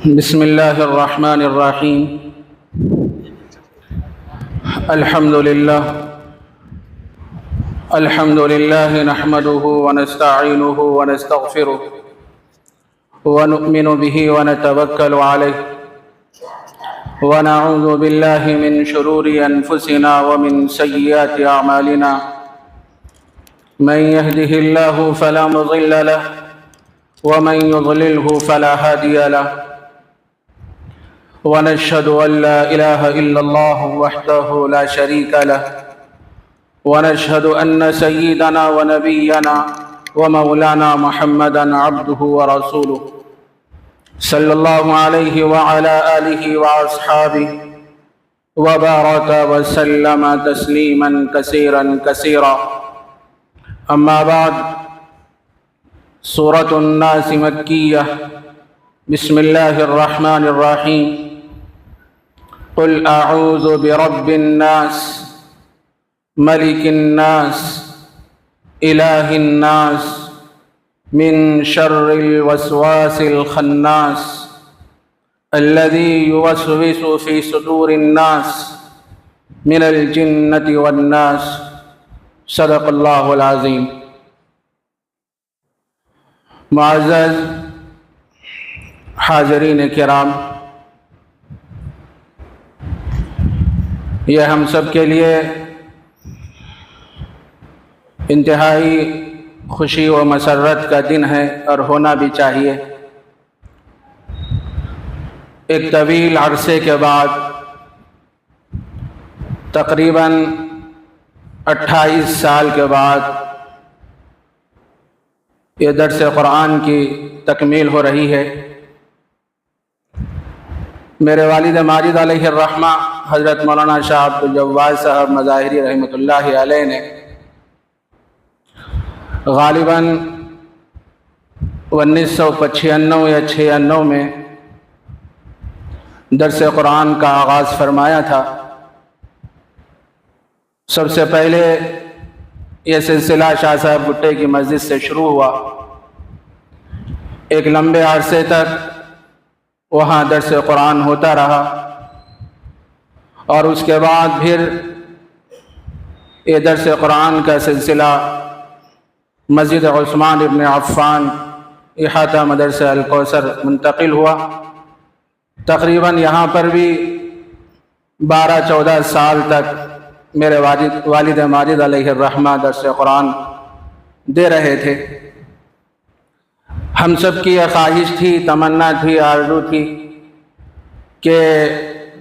بسم الله الرحمن الرحيم. الحمد لله نحمده ونستعينه ونستغفره ونؤمن به ونتوكل عليه ونعوذ بالله من شرور أنفسنا ومن سيئات أعمالنا. من يهده الله فلا مضل له ومن يضلله فلا هادي له. ونشهد أن لا إله إلا الله وحده لا شريك له. ونشهد أن سيدنا ونبينا ومولانا محمدا عبده ورسوله صلى الله عليه وعلى آله وأصحابه وبارك وسلم تسليما كثيرا كثيرا. أما بعد، سورة الناس مكية. بسم الله الرحمن الرحيم. قل أعوذ برب الناس ملك الناس إله الناس من شر الوسواس الخناس الذي يوسوس في صدور الناس من الجنة والناس. صدق اللہ العظیم. معزز حاضرین کرام، یہ ہم سب کے لیے انتہائی خوشی و مسرت کا دن ہے اور ہونا بھی چاہیے. ایک طویل عرصے کے بعد تقریباً 28 سال کے بعد یہ درس قرآن کی تکمیل ہو رہی ہے. میرے والد ماجد علیہ الرحمہ حضرت مولانا شاہ عبد الجواد صاحب مظاہری رحمۃ اللہ علیہ نے غالباً 1995 یا 96 میں درس قرآن کا آغاز فرمایا تھا. سب سے پہلے یہ سلسلہ شاہ صاحب بھٹے کی مسجد سے شروع ہوا. ایک لمبے عرصے تک وہاں درس قرآن ہوتا رہا اور اس کے بعد پھر یہ درس قرآن کا سلسلہ مسجد عثمان ابن عفان احاطہ مدرسہ الکوثر منتقل ہوا. تقریباً یہاں پر بھی 12-14 سال تک میرے والد ماجد علیہ الرحمہ درس قرآن دے رہے تھے. ہم سب کی یہ خواہش تھی، تمنا تھی، آرزو تھی کہ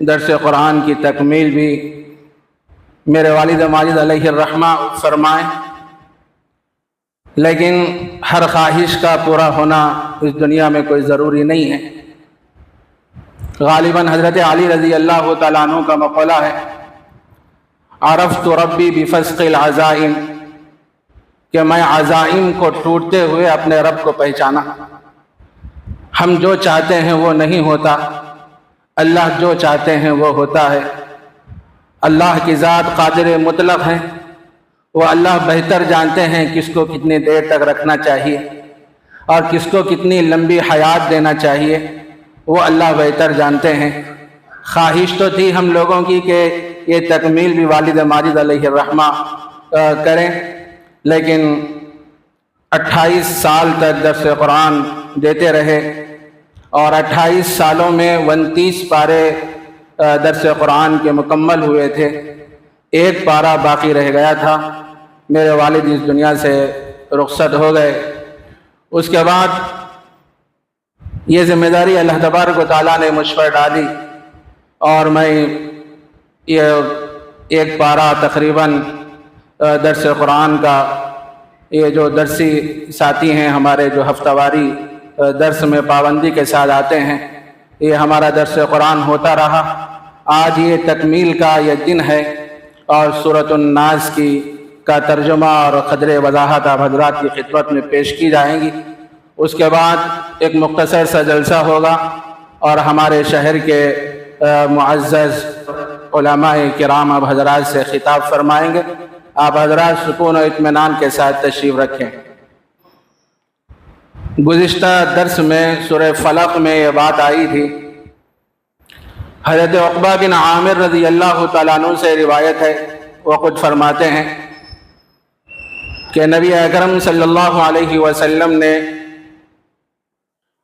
درس قرآن کی تکمیل بھی میرے والد ماجد علیہ الرحمہ فرمائیں، لیکن ہر خواہش کا پورا ہونا اس دنیا میں کوئی ضروری نہیں ہے. غالباً حضرت علی رضی اللہ تعالیٰ عنہ کا مقولہ ہے، عرفت ربی بفسق العزائم، کہ میں عزائم کو ٹوٹتے ہوئے اپنے رب کو پہچانا. ہم جو چاہتے ہیں وہ نہیں ہوتا، اللہ جو چاہتے ہیں وہ ہوتا ہے. اللہ کی ذات قادر مطلق ہے، وہ اللہ بہتر جانتے ہیں کس کو کتنی دیر تک رکھنا چاہیے اور کس کو کتنی لمبی حیات دینا چاہیے، وہ اللہ بہتر جانتے ہیں. خواہش تو تھی ہم لوگوں کی کہ یہ تکمیل بھی والد ماجد علیہ الرحمہ کریں، لیکن 28 سال تک درس قرآن دیتے رہے اور 28 سالوں میں 29 پارے درس قرآن کے مکمل ہوئے تھے. ایک پارہ باقی رہ گیا تھا. میرے والد اس دنیا سے رخصت ہو گئے. اس کے بعد یہ ذمہ داری اللہ تبارک و تعالیٰ نے مجھ پر ڈالی اور میں یہ ایک پارہ تقریباً درس قرآن کا، یہ جو درسی ساتھی ہیں ہمارے جو ہفتہ واری درس میں پابندی کے ساتھ آتے ہیں، یہ ہمارا درس قرآن ہوتا رہا. آج یہ تکمیل کا یہ دن ہے اور سورۃ الناس کا ترجمہ اور قدر وضاحت آپ حضرات کی خدمت میں پیش کی جائیں گی. اس کے بعد ایک مختصر سا جلسہ ہوگا اور ہمارے شہر کے معزز علماء کرام آپ حضرات سے خطاب فرمائیں گے. آپ حضرات سکون و اطمینان کے ساتھ تشریف رکھیں. گزشتہ درس میں سورہ فلق میں یہ بات آئی تھی. حضرت عقبہ بن عامر رضی اللہ تعالیٰ عنہ سے روایت ہے، وہ خود فرماتے ہیں کہ نبی اکرم صلی اللہ علیہ وسلم نے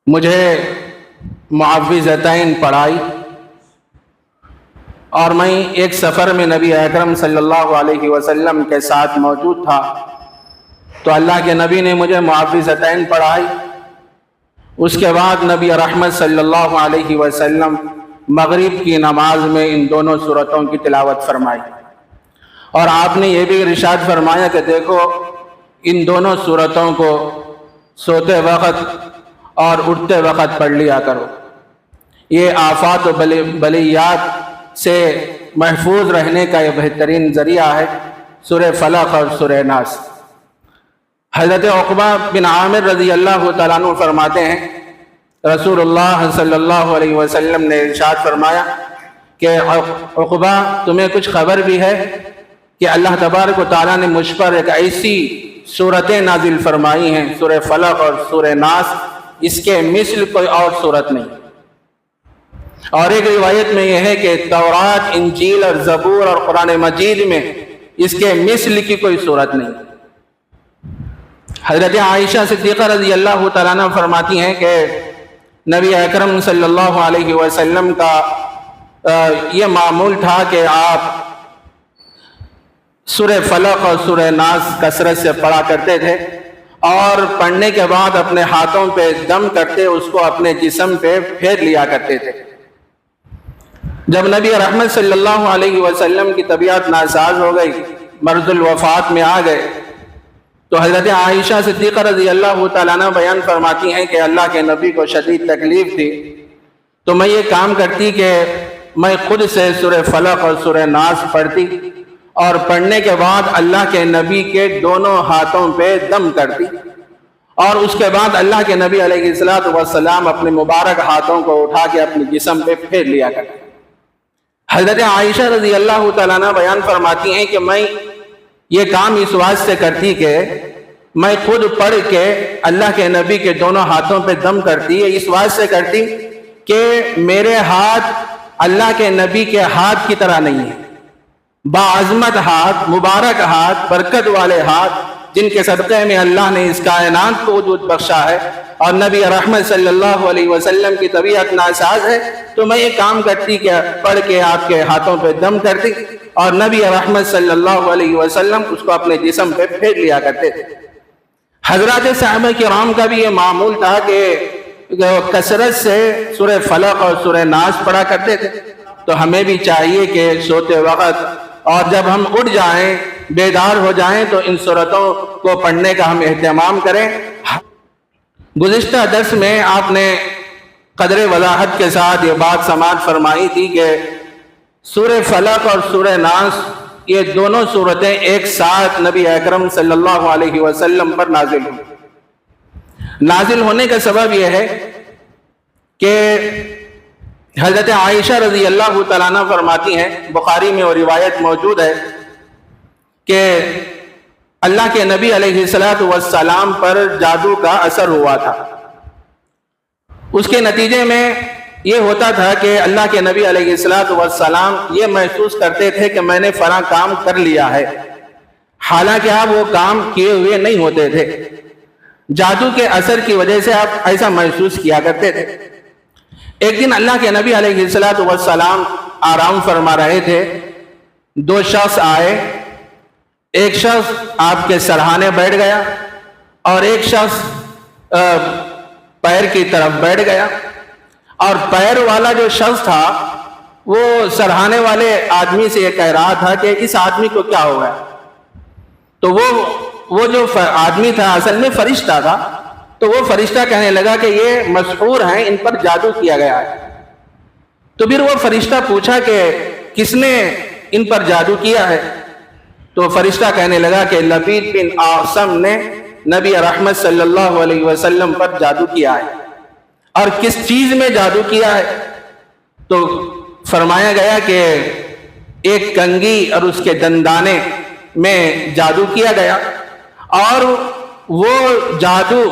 مجھے معوذتین پڑھائی، اور میں ایک سفر میں نبی اکرم صلی اللہ علیہ وسلم کے ساتھ موجود تھا، تو اللہ کے نبی نے مجھے معوذتین پڑھائی. اس کے بعد نبی رحمت صلی اللہ علیہ وسلم مغرب کی نماز میں ان دونوں سورتوں کی تلاوت فرمائی، اور آپ نے یہ بھی ارشاد فرمایا کہ دیکھو ان دونوں سورتوں کو سوتے وقت اور اٹھتے وقت پڑھ لیا کرو، یہ آفات و بلیات سے محفوظ رہنے کا یہ بہترین ذریعہ ہے، سورہ فلق اور سورہ ناس. حضرت عقبہ بن عامر رضی اللہ تعالیٰ عنہ فرماتے ہیں رسول اللہ صلی اللہ علیہ وسلم نے ارشاد فرمایا کہ عقبہ تمہیں کچھ خبر بھی ہے کہ اللہ تبارک و تعالیٰ نے مجھ پر ایک ایسی سورتیں نازل فرمائی ہیں، سورہ فلق اور سورہ ناس، اس کے مثل کوئی اور سورت نہیں. اور ایک روایت میں یہ ہے کہ تورات، انجیل اور زبور اور قرآن مجید میں اس کے مثل کی کوئی سورت نہیں. حضرت عائشہ صدیقہ رضی اللہ تعالیٰ عنہ فرماتی ہیں کہ نبی اکرم صلی اللہ علیہ وسلم کا یہ معمول تھا کہ آپ سورہ فلق اور سورہ ناس کثرت سے پڑھا کرتے تھے، اور پڑھنے کے بعد اپنے ہاتھوں پہ دم کرتے اس کو اپنے جسم پہ پھیر لیا کرتے تھے. جب نبی رحمت صلی اللہ علیہ وسلم کی طبیعت ناساز ہو گئی، مرض الوفات میں آ گئے، تو حضرت عائشہ صدیقہ رضی اللہ تعالیٰ عنہ بیان فرماتی ہیں کہ اللہ کے نبی کو شدید تکلیف تھی، تو میں یہ کام کرتی کہ میں خود سے سورہ فلق اور سورہ ناس پڑھتی، اور پڑھنے کے بعد اللہ کے نبی کے دونوں ہاتھوں پہ دم کرتی، اور اس کے بعد اللہ کے نبی علیہ السلام اپنے مبارک ہاتھوں کو اٹھا کے اپنے جسم پہ پھیر لیا کرتے. حضرت عائشہ رضی اللہ تعالیٰ عنہ بیان فرماتی ہیں کہ میں یہ کام اس واسطے کرتی کہ میں خود پڑھ کے اللہ کے نبی کے دونوں ہاتھوں پہ دم کرتی، اس واسطے کرتی کہ میرے ہاتھ اللہ کے نبی کے ہاتھ کی طرح نہیں ہیں، باعظمت ہاتھ، مبارک ہاتھ، برکت والے ہاتھ، جن کے صدقے میں اللہ نے اس کائنات کو وجود بخشا ہے، اور نبی رحمت صلی اللہ علیہ وسلم کی طبیعت ناساز ہے، تو میں یہ کام کرتی کہ پڑھ کے آپ کے ہاتھوں پہ دم کرتی، اور نبی رحمت صلی اللہ علیہ وسلم اس کو اپنے جسم پہ پھیر لیا کرتے تھے. حضرات صحابہ کرام کا بھی یہ معمول تھا کہ کثرت سے سورہ فلق اور سورہ ناس پڑھا کرتے تھے. تو ہمیں بھی چاہیے کہ سوتے وقت اور جب ہم اٹھ جائیں، بیدار ہو جائیں، تو ان سورتوں کو پڑھنے کا ہم اہتمام کریں. گزشتہ درس میں آپ نے قدر وضاحت کے ساتھ یہ بات سماعت فرمائی تھی کہ سورہ فلق اور سورہ ناس یہ دونوں سورتیں ایک ساتھ نبی اکرم صلی اللہ علیہ وسلم پر نازل ہوئی. نازل ہونے کا سبب یہ ہے کہ حضرت عائشہ رضی اللہ تعالیٰ عنہ فرماتی ہیں، بخاری میں وہ روایت موجود ہے کہ اللہ کے نبی علیہ السلام پر جادو کا اثر ہوا تھا. اس کے نتیجے میں یہ ہوتا تھا کہ اللہ کے نبی علیہ السلام یہ محسوس کرتے تھے کہ میں نے فلاں کام کر لیا ہے، حالانکہ آپ وہ کام کیے ہوئے نہیں ہوتے تھے. جادو کے اثر کی وجہ سے آپ ایسا محسوس کیا کرتے تھے. ایک دن اللہ کے نبی علیہ السلام آرام فرما رہے تھے، دو شخص آئے، ایک شخص آپ کے سرہانے بیٹھ گیا اور ایک شخص پیر کی طرف بیٹھ گیا، اور پیر والا جو شخص تھا وہ سرہانے والے آدمی سے یہ کہہ رہا تھا کہ اس آدمی کو کیا ہو گیا. تو وہ جو آدمی تھا اصل میں فرشتہ تھا، تو وہ فرشتہ کہنے لگا کہ یہ مسحور ہیں، ان پر جادو کیا گیا ہے. تو پھر وہ فرشتہ پوچھا کہ کس نے ان پر جادو کیا ہے؟ تو فرشتہ کہنے لگا کہ لبید بن عاصم نے نبی رحمت صلی اللہ علیہ وسلم پر جادو کیا ہے. اور کس چیز میں جادو کیا ہے؟ تو فرمایا گیا کہ ایک کنگھی اور اس کے دندانے میں جادو کیا گیا، اور وہ جادو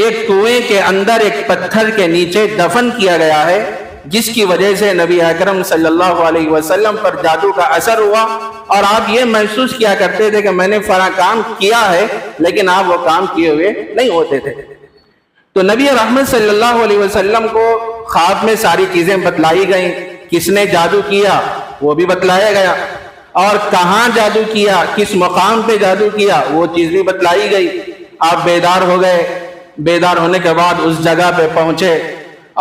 ایک کنویں کے اندر ایک پتھر کے نیچے دفن کیا گیا ہے، جس کی وجہ سے نبی اکرم صلی اللہ علیہ وسلم پر جادو کا اثر ہوا، اور آپ یہ محسوس کیا کرتے تھے کہ میں نے فلاں کام کیا ہے، لیکن آپ وہ کام کیے ہوئے نہیں ہوتے تھے۔ تو نبی رحمت صلی اللہ علیہ وسلم کو خواب میں ساری چیزیں بتلائی گئیں، کس نے جادو کیا وہ بھی بتلایا گیا، اور کہاں جادو کیا، کس مقام پہ جادو کیا وہ چیز بھی بتلائی گئی۔ آپ بیدار ہو گئے، بیدار ہونے کے بعد اس جگہ پہ پہنچے،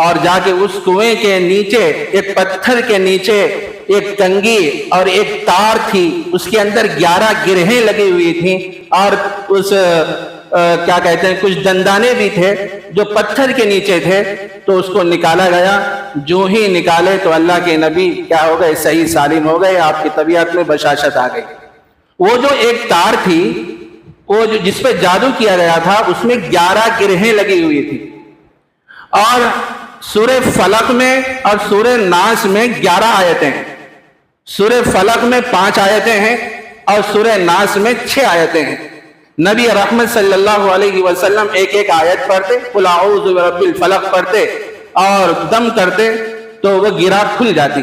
اور جا کے اس کنویں کے نیچے ایک پتھر کے نیچے ایک کنگھی اور ایک تار تھی، اس کے اندر 11 گرہیں لگی ہوئی تھیں، اور اس کیا کہتے ہیں کچھ دندانے بھی تھے جو پتھر کے نیچے تھے۔ تو اس کو نکالا گیا، جو ہی نکالے تو اللہ کے نبی کیا ہو گئے، صحیح سالم ہو گئے، آپ کی طبیعت میں بشاشت آ گئی۔ وہ جو ایک تار تھی، وہ جس پہ جادو کیا گیا تھا، اس میں 11 گرہیں لگی ہوئی تھی، اور سورہ فلق میں اور سورہ ناس میں 11 آیتیں ہیں۔ سورہ فلق میں 5 آیتیں ہیں اور سورہ ناس میں 6 آیتیں ہیں۔ نبی رحمت صلی اللہ علیہ وسلم ایک ایک آیت پڑھتے، قل اعوذ برب الفلق پڑھتے اور دم کرتے تو وہ گرہ کھل جاتی،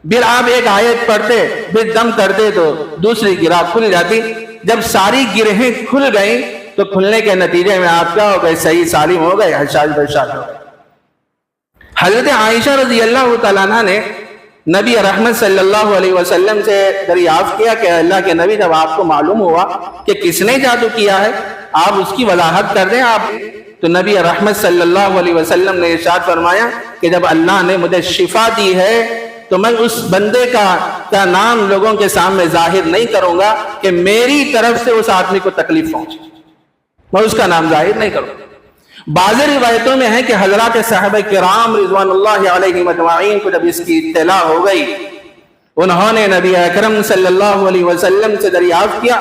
پھر آپ ایک آیت پڑھتے پھر دم کرتے تو دوسری گرہ کھل جاتی۔ جب ساری گرہیں کھل گئیں تو کھلنے کے نتیجے میں آپ کیا ہو گئے، صحیح سالم ہو گئے، حشاش بشاش ہو گئے۔ حضرت عائشہ رضی اللہ تعالیٰ عنہ نے نبی رحمت صلی اللہ علیہ وسلم سے دریافت کیا کہ اللہ کے نبی، جب آپ کو معلوم ہوا کہ کس نے جادو کیا ہے، آپ اس کی وضاحت کر دیں آپ۔ تو نبی رحمت صلی اللہ علیہ وسلم نے ارشاد فرمایا کہ جب اللہ نے مجھے شفا دی ہے تو میں اس بندے کا نام لوگوں کے سامنے ظاہر نہیں کروں گا کہ میری طرف سے اس آدمی کو تکلیف پہنچے، میں اس کا نام ظاہر نہیں کروں گا۔ بعض روایتوں میں ہے کہ حضرات صحابہ کرام رضوان اللہ علیہم اجمعین کو جب اس کی اطلاع ہو گئی، انہوں نے نبی اکرم صلی اللہ علیہ وسلم سے دریافت کیا،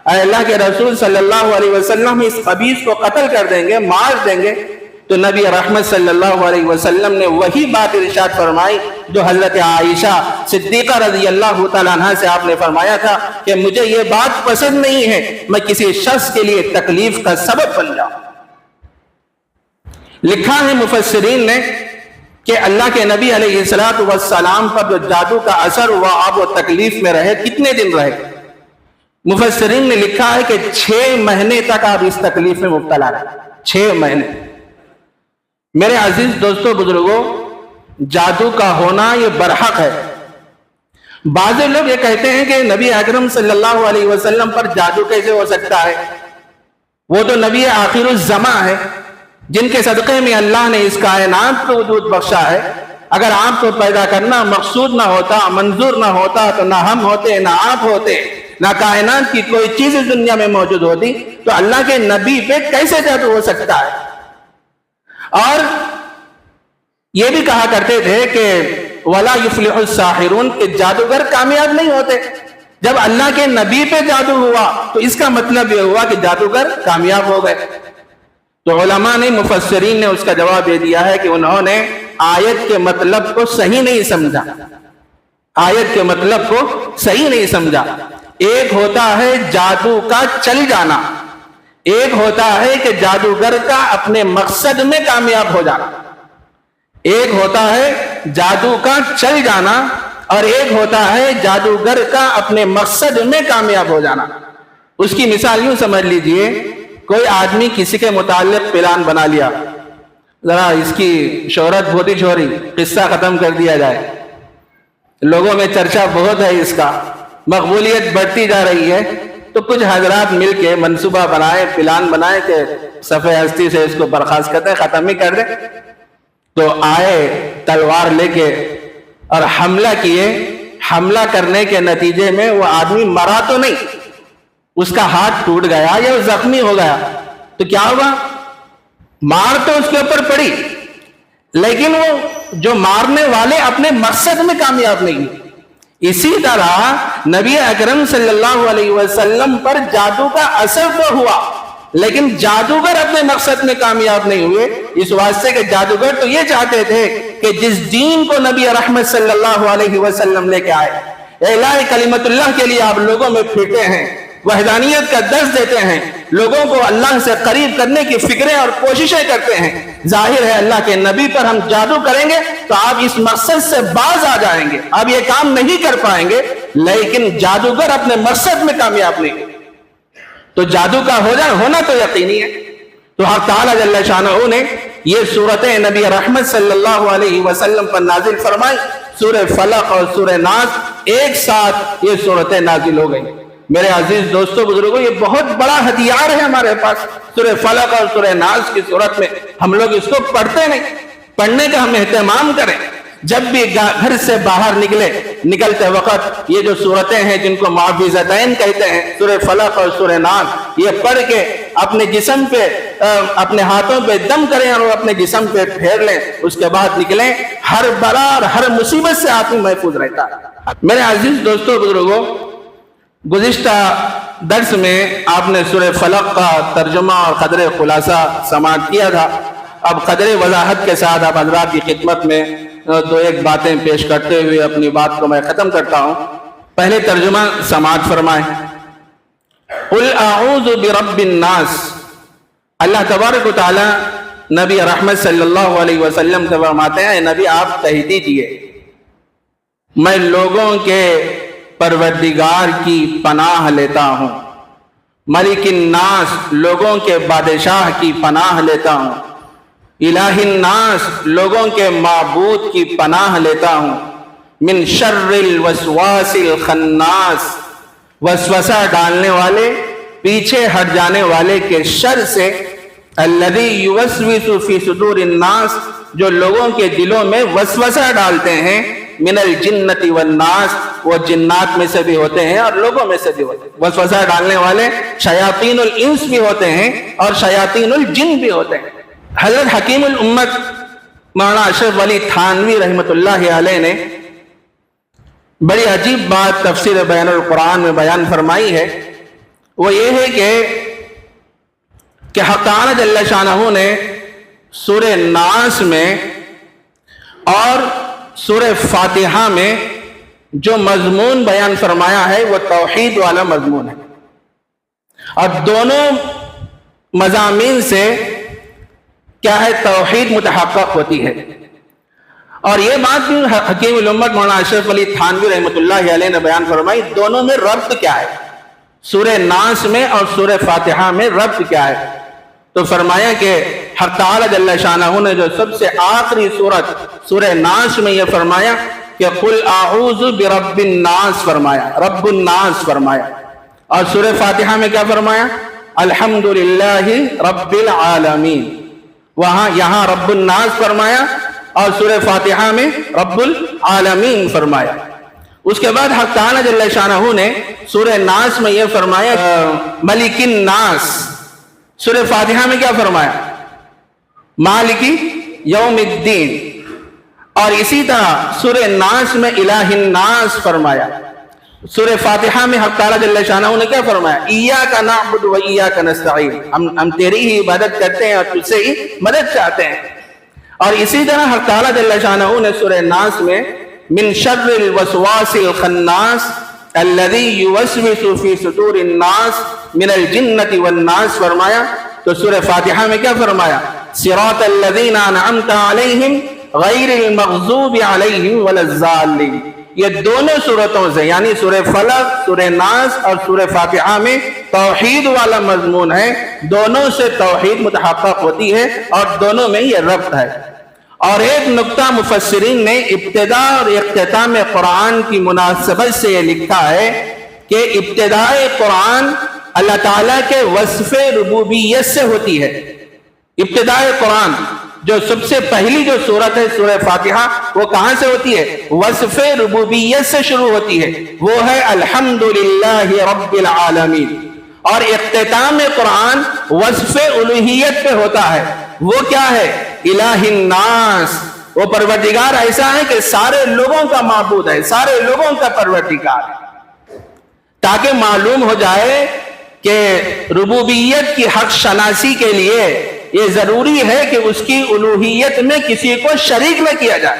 اے اللہ کے رسول صلی اللہ علیہ وسلم اس خبیث کو قتل کر دیں گے، مار دیں گے؟ تو نبی رحمت صلی اللہ علیہ وسلم نے وہی بات ارشاد فرمائی جو حضرت عائشہ صدیقہ رضی اللہ تعالیٰ عنہ سے آپ نے فرمایا تھا کہ مجھے یہ بات پسند نہیں ہے میں کسی شخص کے لیے تکلیف کا سبب بن جاؤں۔ لکھا ہے مفسرین نے کہ اللہ کے نبی علیہ السلام پر جو جادو کا اثر ہوا، آپ وہ تکلیف میں رہے، کتنے دن رہے؟ مفسرین نے لکھا ہے کہ 6 مہینے تک آپ اس تکلیف میں مبتلا رہے، 6 مہینے۔ میرے عزیز دوستو بزرگوں، جادو کا ہونا یہ برحق ہے۔ بعض لوگ یہ کہتے ہیں کہ نبی اکرم صلی اللہ علیہ وسلم پر جادو کیسے ہو سکتا ہے، وہ تو نبی آخر الزماں ہے جن کے صدقے میں اللہ نے اس کائنات کو وجود بخشا ہے۔ اگر آپ کو پیدا کرنا مقصود نہ ہوتا، منظور نہ ہوتا، تو نہ ہم ہوتے، نہ آپ ہوتے، نہ کائنات کی کوئی چیز اس دنیا میں موجود ہوتی، تو اللہ کے نبی پہ کیسے جادو ہو سکتا ہے؟ اور یہ بھی کہا کرتے تھے کہ وَلَا يُفْلِحُ السَّاحِرُونَ کہ جادوگر کامیاب نہیں ہوتے۔ جب اللہ کے نبی پہ جادو ہوا تو اس کا مطلب یہ ہوا کہ جادوگر کامیاب ہو گئے۔ تو علماء نے، مفسرین نے اس کا جواب یہ دیا ہے کہ انہوں نے آیت کے مطلب کو صحیح نہیں سمجھا، آیت کے مطلب کو صحیح نہیں سمجھا۔ ایک ہوتا ہے جادو کا چل جانا، ایک ہوتا ہے کہ جادوگر کا اپنے مقصد میں کامیاب ہو جانا۔ ایک ہوتا ہے جادو کا چل جانا اور ایک ہوتا ہے جادوگر کا اپنے مقصد میں کامیاب ہو جانا۔ اس کی مثال یوں سمجھ لیجئے، کوئی آدمی کسی کے متعلق پلان بنا لیا، ذرا اس کی شہرت بہت ہی چھوڑی، قصہ ختم کر دیا جائے، لوگوں میں چرچا بہت ہے، اس کا مقبولیت بڑھتی جا رہی ہے، تو کچھ حضرات مل کے منصوبہ بنائے، پلان بنائے کہ صفحہ ہستی سے اس کو برخاست کرتے، ختم ہی کر دیں۔ تو آئے تلوار لے کے اور حملہ کیے، حملہ کرنے کے نتیجے میں وہ آدمی مرا تو نہیں، اس کا ہاتھ ٹوٹ گیا یا وہ زخمی ہو گیا، تو کیا ہوگا؟ مار تو اس کے اوپر پڑی، لیکن وہ جو مارنے والے اپنے مقصد میں کامیاب نہیں ہوئے۔ اسی طرح نبی اکرم صلی اللہ علیہ وسلم پر جادو کا اثر تو ہوا، لیکن جادوگر اپنے مقصد میں کامیاب نہیں ہوئے، اس واسطے کہ جادوگر تو یہ چاہتے تھے کہ جس دین کو نبی رحمت صلی اللہ علیہ وسلم لے کے آئے، اعلاء کلمت اللہ کے لیے آپ لوگوں میں پھرتے ہیں، وحدانیت کا درس دیتے ہیں، لوگوں کو اللہ سے قریب کرنے کی فکریں اور کوششیں کرتے ہیں۔ ظاہر ہے اللہ کے نبی پر ہم جادو کریں گے تو آپ اس مقصد سے باز آ جائیں گے، آپ یہ کام نہیں کر پائیں گے، لیکن جادوگر اپنے مقصد میں کامیاب نہیں ہے۔ تو جادو کا ہونا تو یقینی ہے۔ تو حق تعالیٰ جل شانہ نے یہ صورتیں نبی رحمت صلی اللہ علیہ وسلم پر نازل فرمائی۔ سورہ فلق اور سورہ ناس ایک ساتھ یہ صورتیں نازل ہو گئی۔ میرے عزیز دوستو بزرگوں، یہ بہت بڑا ہتھیار ہے ہمارے پاس۔ سورہ فلق اور سورہ ناس کی صورت میں ہم لوگ اس کو پڑھتے نہیں، پڑھنے کا ہم اہتمام کریں۔ جب بھی گھر سے باہر نکلتے وقت یہ جو صورتیں ہیں جن کو معوذتین کہتے ہیں، سورہ فلق اور سورہ ناس، یہ پڑھ کے اپنے جسم پہ، اپنے ہاتھوں پہ دم کریں اور اپنے جسم پہ پھیر لیں، اس کے بعد نکلیں، ہر بلا اور ہر مصیبت سے آدمی محفوظ رہتا ہے۔ میرے عزیز دوستو بزرگوں، گزشتہ درس میں آپ نے سورہ فلق کا ترجمہ اور قدر خلاصہ سماعت کیا تھا۔ اب قدر وضاحت کے ساتھ آپ حضرات کی خدمت میں دو ایک باتیں پیش کرتے ہوئے اپنی بات کو میں ختم کرتا ہوں۔ پہلے ترجمہ سماعت فرمائیں۔ قل اعوذ برب الناس، اللہ تبارک و تعالی نبی رحمت صلی اللہ علیہ وسلم سے فرماتے ہیں، نبی آپ کہہ دیجئے میں لوگوں کے پروردگار کی پناہ لیتا ہوں، ملک الناس لوگوں کے بادشاہ کی پناہ لیتا ہوں، الہ الناس لوگوں کے معبود کی پناہ لیتا ہوں، من شر الوسواس الخناس وسوسہ ڈالنے والے، پیچھے ہٹ جانے والے کے شر سے، الذی یوسوس فی صدور الناس جو لوگوں کے دلوں میں وسوسہ ڈالتے ہیں، من الجنۃ والناس وہ جنات میں سے بھی ہوتے ہیں اور لوگوں میں سے بھی ہوتے ہیں۔ وسوسہ ڈالنے والے شیاطین الانس بھی ہوتے ہیں اور شیاطین الجن بھی ہوتے ہیں۔ حضرت حکیم الامت مولانا اشرف ولی تھانوی رحمۃ اللہ علیہ نے بڑی عجیب بات تفسیر بیان القرآن میں بیان فرمائی ہے، وہ یہ ہے کہ حق تعالی جل شانہ نے سورہ ناس میں اور سورہ فاتحہ میں جو مضمون بیان فرمایا ہے وہ توحید والا مضمون ہے، اور دونوں مضامین سے کیا ہے توحید متحقق ہوتی ہے۔ اور یہ بات بھی حکیم الامت مولانا اشرف علی تھانوی رحمۃ اللہ علیہ نے بیان فرمائی، دونوں میں ربط کیا ہے، سورہ ناس میں اور سورہ فاتحہ میں ربط کیا ہے۔ تو فرمایا کہ حق تعالی جل شانہ نے جو سب سے آخری سورت سورہ ناس میں یہ فرمایا کہ قل اعوذ برب الناس فرمایا، رب الناس فرمایا، اور سورہ فاتحہ میں کیا فرمایا، الحمدللہ رب العالمین، یہاں رب الناس فرمایا اور سورہ فاتحہ میں رب العالمین فرمایا۔ اس کے بعد حق تعالی جل شانہ نے سورہ ناس میں یہ فرمایا ملک الناس، سورہ فاتحہ میں کیا فرمایا، مالک یوم الدین، اور اسی طرح سورہ ناس میں الہ الناس فرمایا۔ سورہ فاتحہ میں حق تعالی جل شانہ نے کیا فرمایا، ایاک نعبد و ایاک نستعین، ہم تیری ہی عبادت کرتے ہیں اور تجھ سے ہی مدد چاہتے ہیں۔ اور اسی طرح حق تعالی جل شانہ نے سورہ ناس میں من شر الوسواس الخناس الذی یوسوس فی صدور الناس من الجنۃ والناس فرمایا۔ تو سورہ فاتحہ میں کیا فرمایا، صراط الذین انعمت علیہم غیر المغضوب علیہم ولا الضالین۔ یہ دونوں صورتوں سے یعنی سورہ فلق، سورہ ناس اور سورہ فاتحہ میں توحید والا مضمون ہے، دونوں سے توحید متحقق ہوتی ہے اور دونوں میں یہ ربط ہے۔ اور ایک نقطہ مفسرین نے ابتدا اور اختتام قرآن کی مناسبت سے یہ لکھا ہے کہ ابتدائے قرآن اللہ تعالیٰ کے وصف ربوبیت سے ہوتی ہے۔ ابتدائے قرآن جو سب سے پہلی جو سورت ہے سورہ فاتحہ، وہ کہاں سے ہوتی ہے، وصف ربوبیت سے شروع ہوتی ہے، وہ ہے الحمدللہ رب العالمین۔ اور اختتام قرآن وصف الوہیت پہ ہوتا ہے، وہ کیا ہے، الہ الناس، وہ پروردگار ایسا ہے کہ سارے لوگوں کا معبود ہے، سارے لوگوں کا پروردگار ہے، تاکہ معلوم ہو جائے کہ ربوبیت کی حق شناسی کے لیے یہ ضروری ہے کہ اس کی الوہیت میں کسی کو شریک نہ کیا جائے،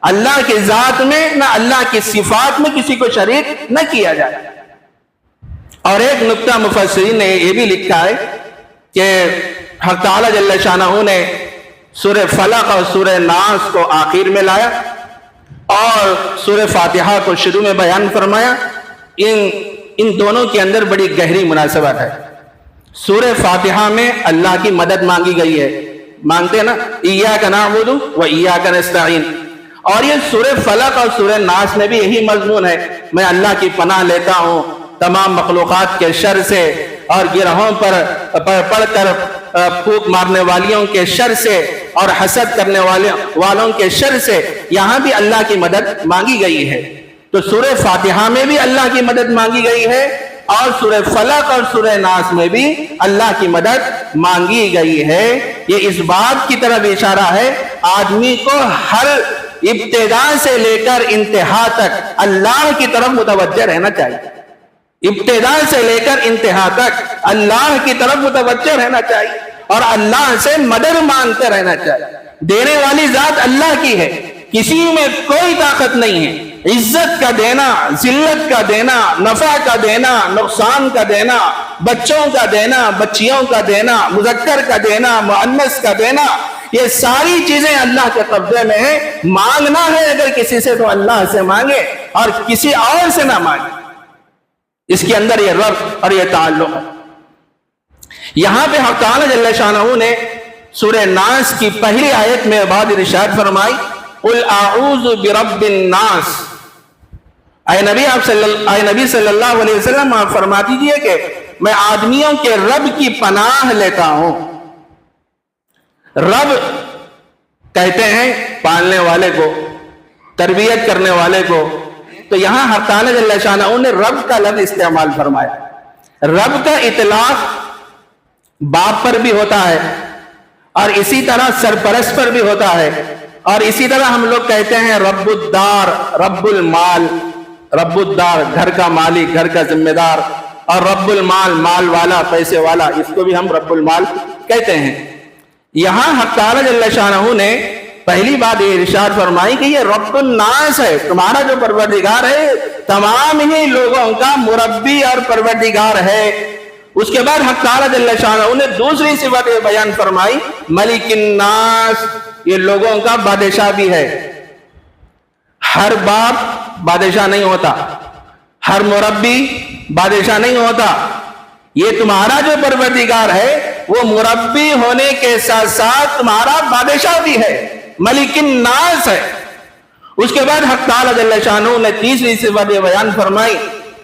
اللہ کی ذات میں نہ اللہ کی صفات میں کسی کو شریک نہ کیا جائے۔ اور ایک نقطہ مفسرین نے یہ بھی لکھا ہے کہ حق تعالی جل شانہ نے سورہ فلق اور سورہ ناس کو آخر میں لایا اور سورہ فاتحہ کو شروع میں بیان فرمایا. ان دونوں کے اندر بڑی گہری مناسبت ہے. سورہ فاتحہ میں اللہ کی مدد مانگی گئی ہے، مانگتے ہیں نا، ایاک نعبد و ایاک نستعین. اور یہ سورہ فلق اور سورہ ناس میں بھی یہی مضمون ہے، میں اللہ کی پناہ لیتا ہوں تمام مخلوقات کے شر سے اور گرہوں پر پڑھ کر پھونک مارنے والیوں کے شر سے اور حسد کرنے والوں کے شر سے. یہاں بھی اللہ کی مدد مانگی گئی ہے. تو سورہ فاتحہ میں بھی اللہ کی مدد مانگی گئی ہے اور سورہ فلق اور سورہ ناس میں بھی اللہ کی مدد مانگی گئی ہے. یہ اس بات کی طرف اشارہ ہے آدمی کو ہر ابتدا سے لے کر انتہا تک اللہ کی طرف متوجہ رہنا چاہیے. ابتدا سے لے کر انتہا تک اللہ کی طرف متوجہ رہنا چاہیے اور اللہ سے مدد مانگتے رہنا چاہیے. دینے والی ذات اللہ کی ہے، کسی میں کوئی طاقت نہیں ہے. عزت کا دینا، ذلت کا دینا، نفع کا دینا، نقصان کا دینا، بچوں کا دینا، بچیوں کا دینا، مذکر کا دینا، مؤنث کا دینا، یہ ساری چیزیں اللہ کے قبضے میں ہیں. مانگنا ہے اگر کسی سے تو اللہ سے مانگے اور کسی اور سے نہ مانگے. اس کے اندر یہ ربط اور یہ تعلق ہے. یہاں پہ حق تعالی جل شانہ نے سورہ ناس کی پہلی آیت میں بعد ارشاد فرمائی قل اعوذ برب الناس. اے نبی صلی اللہ علیہ وسلم آپ فرما دیجئے کہ میں آدمیوں کے رب کی پناہ لیتا ہوں. رب کہتے ہیں پالنے والے کو، تربیت کرنے والے کو. تو یہاں حق تعالی جل شانہ نے رب کا لفظ استعمال فرمایا. رب کا اطلاق باپ پر بھی ہوتا ہے اور اسی طرح سرپرست پر بھی ہوتا ہے اور اسی طرح ہم لوگ کہتے ہیں رب الدار، رب المال، رب الدار گھر کا مالک، گھر کا ذمہ دار، اور رب المال مال والا، پیسے والا، اس کو بھی ہم رب المال کہتے ہیں. یہاں حق تعالی جل شانہ نے پہلی بات یہ ارشاد فرمائی کہ یہ رب الناس ہے، تمہارا جو پروردگار ہے تمام ہی لوگوں کا مربی اور پروردگار ہے. اس کے بعد حق تعالی جل شانہ نے دوسری صفت یہ بیان فرمائی ملک الناس، یہ لوگوں کا بادشاہ بھی ہے. ہر باپ بادشاہ نہیں ہوتا، ہر مربی بادشاہ نہیں ہوتا. یہ تمہارا جو پروردگار ہے وہ مربی ہونے کے ساتھ ساتھ تمہارا بادشاہ بھی ہے، ملک الناس ہے. اس کے بعد حق تعالی جل شانہ نے تیسری صفت یہ بیان فرمائی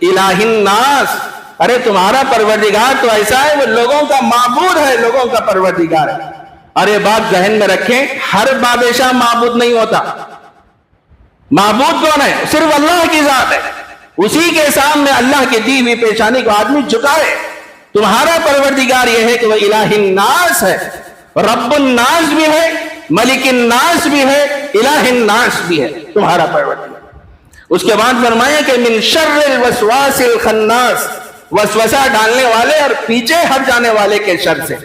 الہ الناس. ارے تمہارا پروردگار تو ایسا ہے وہ لوگوں کا معبود ہے، لوگوں کا پروردگار ہے. اور یہ بات ذہن میں رکھیں ہر بادشاہ معبود نہیں ہوتا. معبود کون ہے؟ صرف اللہ کی ذات ہے. اسی کے سامنے اللہ کی دی ہوئی پیشانی کو آدمی جھکائے. تمہارا پروردگار یہ ہے کہ وہ الہ الناس ہے، رب الناس بھی ہے، ملک الناس بھی ہے، الہ الناس بھی ہے تمہارا پروردگار. اس کے بعد فرمایا کہ من شر الوسواس الخناس، وسوسہ ڈالنے والے اور پیچھے ہٹ جانے والے کے شر سے.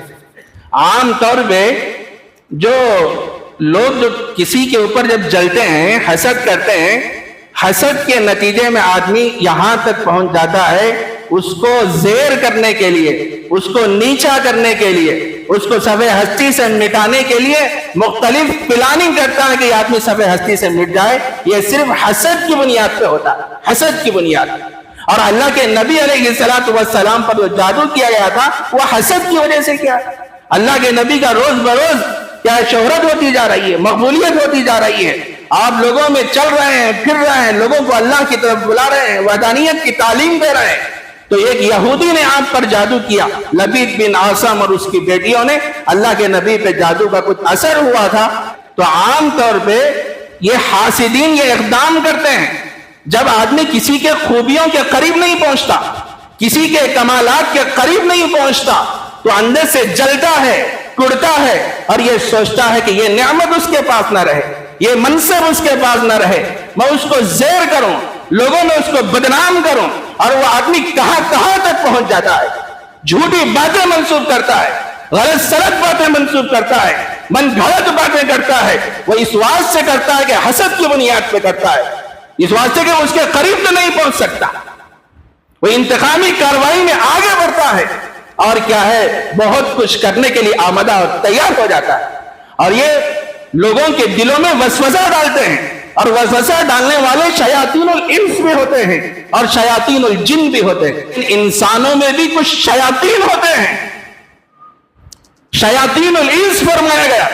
عام طور پہ جو لوگ جو کسی کے اوپر جب جلتے ہیں، حسد کرتے ہیں، حسد کے نتیجے میں آدمی یہاں تک پہنچ جاتا ہے اس کو زیر کرنے کے لیے، اس کو نیچا کرنے کے لیے، اس کو صفحہ ہستی سے مٹانے کے لیے مختلف پلاننگ کرتا ہے کہ یہ آدمی صفحہ ہستی سے مٹ جائے. یہ صرف حسد کی بنیاد پہ ہوتا ہے، حسد کی بنیاد. اور اللہ کے نبی علیہ السلام پر جو جادو کیا گیا تھا وہ حسد کی وجہ سے کیا. اللہ کے نبی کا روز بروز کیا شہرت ہوتی جا رہی ہے، مقبولیت ہوتی جا رہی ہے. آپ لوگوں میں چل رہے ہیں، پھر رہے ہیں، لوگوں کو اللہ کی طرف بلا رہے ہیں، وحدانیت کی تعلیم دے رہے ہیں. تو ایک یہودی نے آپ پر جادو کیا، لبید بن عاصم اور اس کی بیٹیوں نے. اللہ کے نبی پہ جادو کا کچھ اثر ہوا تھا. تو عام طور پہ یہ حاسدین یہ اقدام کرتے ہیں جب آدمی کسی کے خوبیوں کے قریب نہیں پہنچتا، کسی کے کمالات کے قریب نہیں پہنچتا، تو اندر سے جلتا ہے، کڑتا ہے اور یہ سوچتا ہے کہ یہ نعمت اس کے پاس نہ رہے، یہ منصب اس کے پاس نہ رہے، میں اس کو زیر کروں، لوگوں میں اس کو بدنام کروں. اور وہ آدمی کہاں تک پہنچ جاتا ہے، جھوٹی باتیں منسوب کرتا ہے، غلط سلط باتیں منسوب کرتا ہے، من گھڑت باتیں کرتا ہے. وہ اس واسطے سے کرتا ہے کہ حسد کی بنیاد پہ کرتا ہے، اس واسطے کہ اس کے قریب تو نہیں پہنچ سکتا. وہ انتقامی کارروائی میں آگے بڑھتا ہے اور کیا ہے بہت کچھ کرنے کے لیے آمادہ اور تیار ہو جاتا ہے، اور یہ لوگوں کے دلوں میں وسوسہ ڈالتے ہیں، اور وسوسہ ڈالنے والے شیاطین الانس بھی ہوتے ہیں اور شیاطین الجن بھی ہوتے ہیں۔ انسانوں میں بھی کچھ شیاطین ہوتے ہیں، شیاطین الانس فرمایا گیا،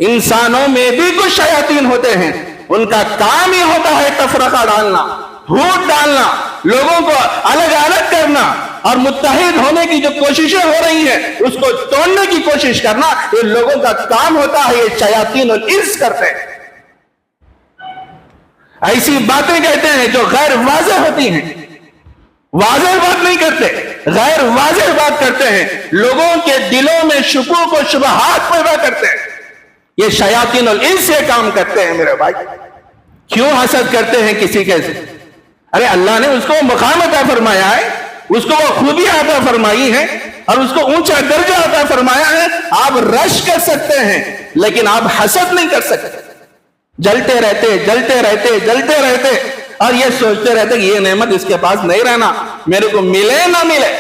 انسانوں میں بھی کچھ شیاطین ہوتے ہیں، ان کا کام ہی ہوتا ہے تفرقہ ڈالنا، پھوٹ ڈالنا، لوگوں کو الگ الگ کرنا، اور متحد ہونے کی جو کوششیں ہو رہی ہیں اس کو توڑنے کی کوشش کرنا، یہ لوگوں کا کام ہوتا ہے، یہ شیاطین الانس کرتے ہیں۔ ایسی باتیں کہتے ہیں جو غیر واضح ہوتی ہیں، واضح بات نہیں کرتے، غیر واضح بات کرتے ہیں، لوگوں کے دلوں میں شکوک و شبہات پیدا کرتے ہیں۔ یہ شیاطین الانس یہ کام کرتے ہیں میرے بھائی۔ کیوں حسد کرتے ہیں کسی کے سے؟ ارے اللہ نے اس کو مقام عطا فرمایا ہے، اس کو وہ خوبیاں عطا فرمائی ہے، اور اس کو اونچا درجہ عطا فرمایا ہے۔ آپ رش کر سکتے ہیں لیکن آپ حسد نہیں کر سکتے، جلتے رہتے جلتے رہتے جلتے رہتے، اور یہ سوچتے رہتے کہ یہ نعمت اس کے پاس نہیں رہنا، میرے کو ملے نہ ملے،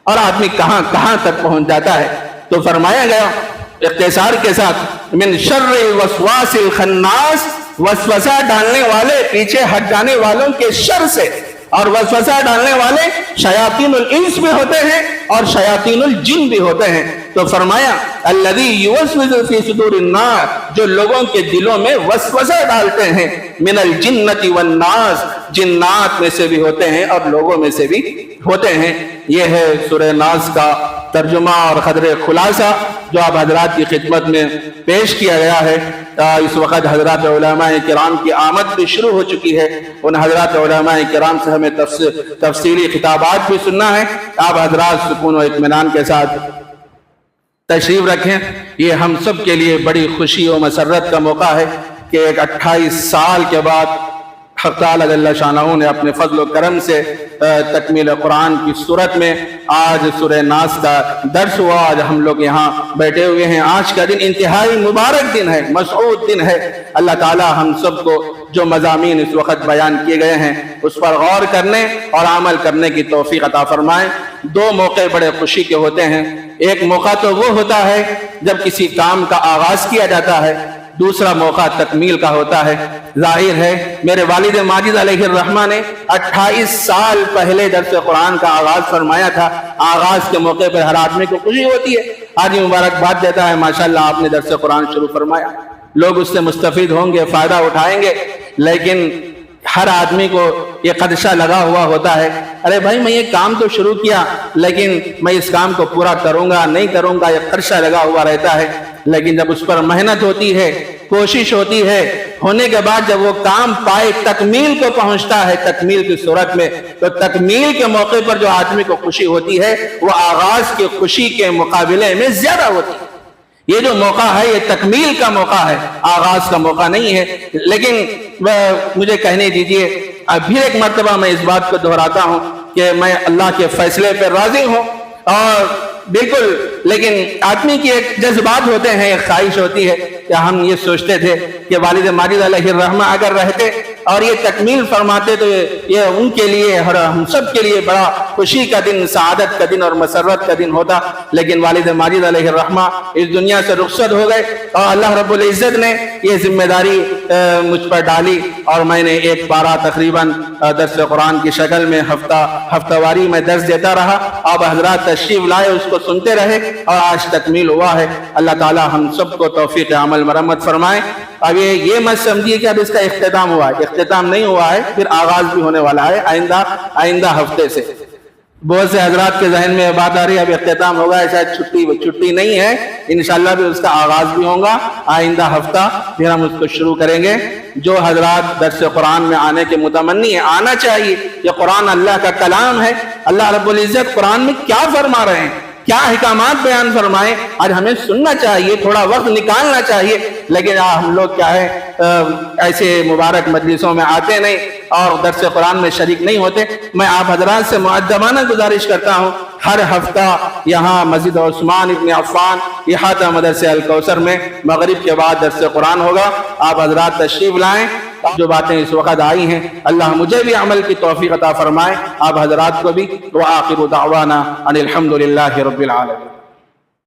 اور آدمی کہاں کہاں تک پہنچ جاتا ہے۔ تو فرمایا گیا اختصار کے ساتھ، من شر الوسواس الخناس، وسوسہ ڈالنے والے، پیچھے ہٹ جانے والوں کے شر سے، اور وسوسہ ڈالنے والے شیاطین الانس بھی ہوتے ہیں اور شیاطین الجن بھی ہوتے ہیں۔ تو فرمایا الذی یوسوس فی صدور الناس، جو لوگوں کے دلوں میں وسوسہ ڈالتے ہیں، من الجنۃ والناس، جنات میں سے بھی ہوتے ہیں اور لوگوں میں سے بھی ہوتے ہیں۔ یہ ہے سورہ ناس کا ترجمہ اور قدر خلاصہ جو آپ حضرات کی خدمت میں پیش کیا گیا ہے۔ اس وقت حضرات علماء کرام کی آمد بھی شروع ہو چکی ہے، ان حضرات علماء کرام سے ہمیں تفصیلی خطابات بھی سننا ہے۔ آپ حضرات سکون و اطمینان کے ساتھ تشریف رکھیں۔ یہ ہم سب کے لیے بڑی خوشی و مسرت کا موقع ہے کہ ایک 28 سال کے بعد حق تعالی جل شانہ نے اپنے فضل و کرم سے تکمیل قرآن کی صورت میں آج سورہ ناس کا درس ہوا۔ آج ہم لوگ یہاں بیٹھے ہوئے ہیں۔ آج کا دن انتہائی مبارک دن ہے، مسعود دن ہے۔ اللہ تعالی ہم سب کو جو مضامین اس وقت بیان کیے گئے ہیں اس پر غور کرنے اور عمل کرنے کی توفیق عطا فرمائے۔ دو موقع بڑے خوشی کے ہوتے ہیں۔ ایک موقع تو وہ ہوتا ہے جب کسی کام کا آغاز کیا جاتا ہے، دوسرا موقع تکمیل کا ہوتا ہے۔ ظاہر ہے میرے والد ماجد علیہ الرحمہ نے 28 سال پہلے درس قرآن کا آغاز فرمایا تھا۔ آغاز کے موقع پر ہر آدمی کو خوشی ہوتی ہے، آدمی مبارکباد دیتا ہے، ماشاءاللہ آپ نے درس قرآن شروع فرمایا، لوگ اس سے مستفید ہوں گے، فائدہ اٹھائیں گے۔ لیکن ہر آدمی کو یہ خدشہ لگا ہوا ہوتا ہے، ارے بھائی میں یہ کام تو شروع کیا لیکن میں اس کام کو پورا کروں گا نہیں کروں گا، یہ خدشہ لگا ہوا رہتا ہے۔ لیکن جب اس پر محنت ہوتی ہے، کوشش ہوتی ہے، ہونے کے بعد جب وہ کام پائے تکمیل کو پہنچتا ہے، تکمیل کی صورت میں، تو تکمیل کے موقع پر جو آدمی کو خوشی ہوتی ہے وہ آغاز کی خوشی کے مقابلے میں زیادہ ہوتی ہے۔ یہ جو موقع ہے یہ تکمیل کا موقع ہے، آغاز کا موقع نہیں ہے۔ لیکن مجھے کہنے دیجئے، اب ایک مرتبہ میں اس بات کو دہراتا ہوں کہ میں اللہ کے فیصلے پر راضی ہوں، اور بالکل، لیکن آدمی کی ایک جذبات ہوتے ہیں، ایک خواہش ہوتی ہے کہ ہم یہ سوچتے تھے کہ والد ماجد علیہ الرحمہ اگر رہتے اور یہ تکمیل فرماتے تو یہ ان کے لیے اور ہم سب کے لیے بڑا خوشی کا دن، سعادت کا دن اور مسرت کا دن ہوتا۔ لیکن والد ماجد علیہ الرحمہ اس دنیا سے رخصت ہو گئے، اور اللہ رب العزت نے یہ ذمہ داری مجھ پر ڈالی، اور میں نے ایک پارہ تقریباً درس قرآن کی شکل میں ہفتہ واری میں درس دیتا رہا۔ آپ حضرات تشریف لائے، اس کو سنتے رہے، اور آج تکمیل ہوا ہے۔ اللہ تعالی ہم سب کو توفیق عمل مرمت فرمائے۔ اب یہ مت سمجھیے کہ اب اس کا اختتام ہوا ہے، اختتام نہیں ہوا ہے، پھر آغاز بھی ہونے والا ہے آئندہ ہفتے سے۔ بہت سے حضرات کے ذہن میں بات آ رہی ہے اب اختتام ہوگا، شاید چھٹی نہیں ہے، انشاءاللہ بھی اس کا آغاز بھی ہوگا آئندہ ہفتہ، پھر ہم اس کو شروع کریں گے۔ جو حضرات درس قرآن میں آنے کے متمنی ہیں آنا چاہیے، یہ قرآن اللہ کا کلام ہے۔ اللہ رب العزت قرآن میں کیا فرما رہے ہیں، کیا احکامات بیان فرمائے، آج ہمیں سننا چاہیے، تھوڑا وقت نکالنا چاہیے۔ لیکن ہم لوگ کیا ہے ایسے مبارک مجلسوں میں آتے نہیں اور درس قرآن میں شریک نہیں ہوتے۔ میں آپ حضرات سے مؤدبانہ گزارش کرتا ہوں، ہر ہفتہ یہاں مسجد عثمان ابن عفان احاطہ مدرسہ الکوثر میں مغرب کے بعد درس قرآن ہوگا۔ آپ حضرات تشریف لائیں، جو باتیں اس وقت آئی ہیں اللہ مجھے بھی عمل کی توفیق عطا فرمائے، آپ حضرات کو بھی۔ وآخر دعوانا ان الحمد للہ رب العالمین۔